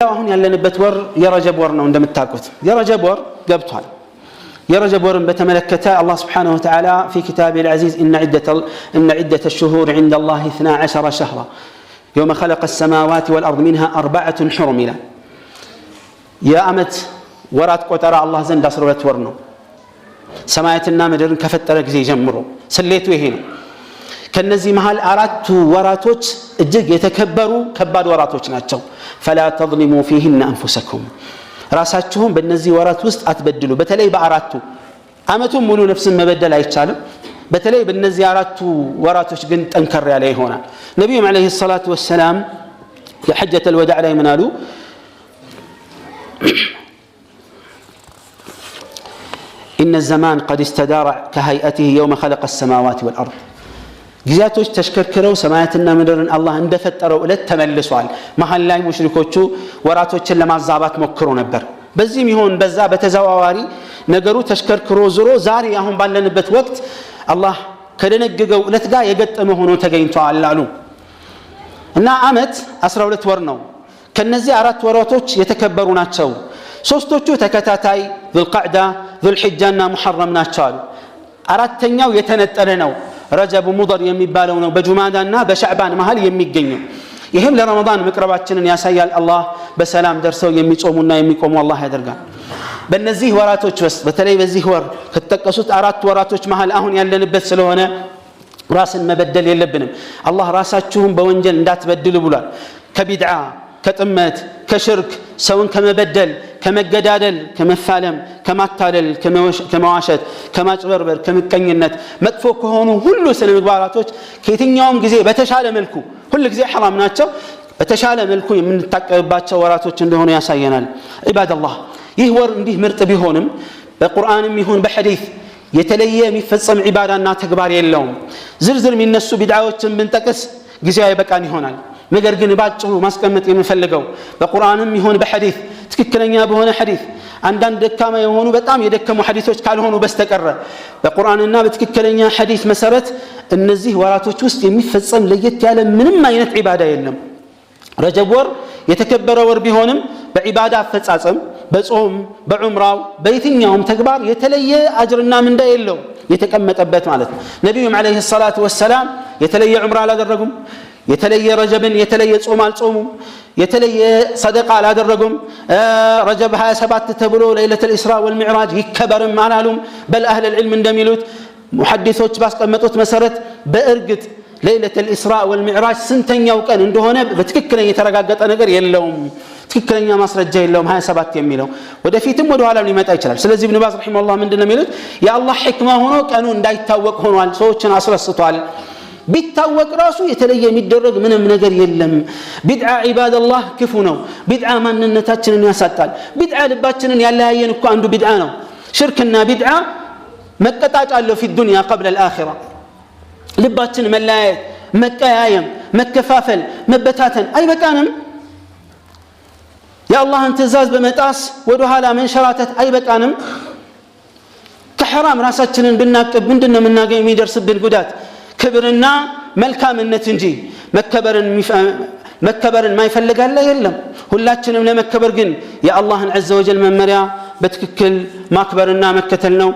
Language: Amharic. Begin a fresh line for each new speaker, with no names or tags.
አሁን ያለንበት ወር የረጀብ ወር ነው እንደምታውቁት የረጀብ ወር ገብቷል የረጀብ ወርን በተመለከተ አላህ Subhanahu Wa Ta'ala في كتابه العزيز إن عدة الشهور عند الله 12 شهرا يوم خلق السماوات والأرض منها 4 حرم إلى يا أمت ورات قطرة الله زند أسرة ورنو سمايتنا مدرن كفترة ጊዜ ጀምሮ سليتو ይሄ ነው ከነዚህ መሃል አራቱ ወራቶች እጅግ የተከበሩ ከባድ ወራቶች ናቸው فلا تظلموا فيهن انفسكم ራሳችሁን በእነዚህ ወራት ውስጥ አትበድሉ በተለይ በአራቱ አመቱን ሙሉ ነፍስን መበደል አይቻልም በተለይ በእነዚህ አራቱ ወራቶች ግን ጠንከር ያለ ይሆናል ነብዩ አለይሂ ሰላቱ ወሰለም የሐጀተ الوداع ላይ ምን አሉ إن الزمان قد استدار كهيئته يوم خلق السماوات والأرض ጊዜያቶች ተሽከርከረው ሰማያትና ምድርን አላህ እንደፈጠረው እለት ተመልሷል መሐል ላይ ሙሽሪኮቹ ወራቶችን ለማዛባት ሞክሮ ነበር በዚህም ይሁን በዛ በተዛዋዋሪ ነገሩ ተሽከርከሮ ዝሮ ዛሬ አሁን ባለንበት ወቅት አላህ ከደነገገው እለት ጋር የገጠመ ሆኖ ተገኝቷል አሉ እና አመት 12 ወር ነው ከነዚህ አራት ወራቶች የተከበሩ ናቸው ሶስቶቹ ተከታታይ ذوالقعدة ذو الحجة እና محرم ናቸው አሉ አራተኛው የተነጠለ ነው ረጀብ ሙደር የሚባለው ነው በጁማዳና በሻዕባን መሃል የሚገኘው ይሄም ለረመዳን መቅረባችንን ያሳያል አላህ በሰላም ደርሰው የሚጾሙና የሚቆሙ አላህ ያደርጋል በእነዚህ ወራቶች ውስጥ በተለይ በዚህ ወር ከተጠቀሱት አራት ወራቶች መሃል አሁን ያለንበት ስለሆነ ራስን መበደል የለብንም አላህ ራሳችሁን በወንጀል እንዳትበድሉ ብሏል ከቢድዓ ከጥመት ከሽርክ ሰውን ከመበደል ከመገዳደል ከመፋለም ከማታለል ከመዋሸት ከማጭበርበር ከመቀኝነት መጥፎ ከሆኑ ሁሉ ስነ ምግባራቶች ከየትኛውም ጊዜ በተሻለ መልኩ ሁሉ ጊዜ حرام ናቸው በተሻለ መልኩ የምንታቀብባቸው ወራቶች እንደሆኑ ያሳየናል ኢባደላህ ይህ ወር እንዲህ ምርጥ ቢሆንም በቁርአንም ይሁን በሐዲስ የተለየ የሚፈጸም ኢባዳና ተግባር የለውም ዝርዝር የሚነሱ ቢድዓዎችን ብንጠቅስ ጊዜው አይበቃን ይሆናል ነገር ግን ባጭሩ ማስቀመጥ የምፈልገው በቁርአንም ይሁን በሐዲስ ትክክለኛ በሆነ ሐዲስ አንዳንድ ደካማ የሆኑ በጣም የደከሙ ሐዲሶች ካልሆኑ በስተቀር በቁርአንና በትክክለኛ ሐዲስ መሰረት እነዚህ ወራቶች ውስጥ የሚፈጸም ለየት ያለ ምንም አይነት ኢባዳ የለም ረጀብ ወር የተከበረ ወር ቢሆንም በኢባዳ አፈጻጸም በጾም በዑምራው በየትኛውም ተግባር የተለየ አጅርና ምንዳ የለው የተቀመጠበት ማለት ነው ነብዩ አለይሂ ሰላቱ ወሰለም የተለየ ዑምራ አላደረጉም የተለየ ረጀብን የተለየ ጾም አልጾሙም የተለየ ሰደቃ አላደረጉም ረጀብ 27 ተብሎ ለይለቱል ኢስራ ወልሚዕራጅ ይከበርም አላሉም በል አህለ العلم እንደሚሉት ሙሐዲሶች ባስቀመጡት መሰረት በእርግጥ ለይለቱል ኢስራ ወልሚዕራጅ ስንተኛው ቀን እንደሆነ በትክክለኛ የተረጋገጠ ነገር የለውም ትክክለኛ ማስረጃ የለውም 27 የሚለው ወደፊትም ወደ ኋላም ሊመጣ ይችላል ስለዚህ ኢብኑ ባዝ ረሂመሁላህ ምንድነው የሚሉት የአላህ ህክማ ሆኖ ቀኑ እንዳይታወቅ ሆኗል ሰዎችን አስረስቷል ቢታወቅ ራሱ የተለየ የሚደረግ ምንም ነገር የለም ቢድዓ ኢባደላህ ክፉ ነው ቢድዓ ማንነታችንን ያሳጣል ቢድዓ ልባችንን ያለያየን እኮ አንዱ ቢድዓ ነው ሽርክና ቢድዓ መቀጣጫ አለው في الدنيا قبل الاخره ልባችን መለያየት መቀያየም መከፋፈል መበታተን አይበቃንም የአላህን ትእዛዝ በመጣስ ወደ ኋላ መንሸራተት አይበቃንም ከሐራም ራሳችንን ብናቀብ ምንድነው የምናገኘው የሚደርስብን ጉዳት ክብርና መልካምነት እንጂ መከበርን ማይፈልጋለ የለም ሁላችንም ለመከበር ግን የአላህን عز وجل መመሪያ በትክክል ማክበርና መከተል ነው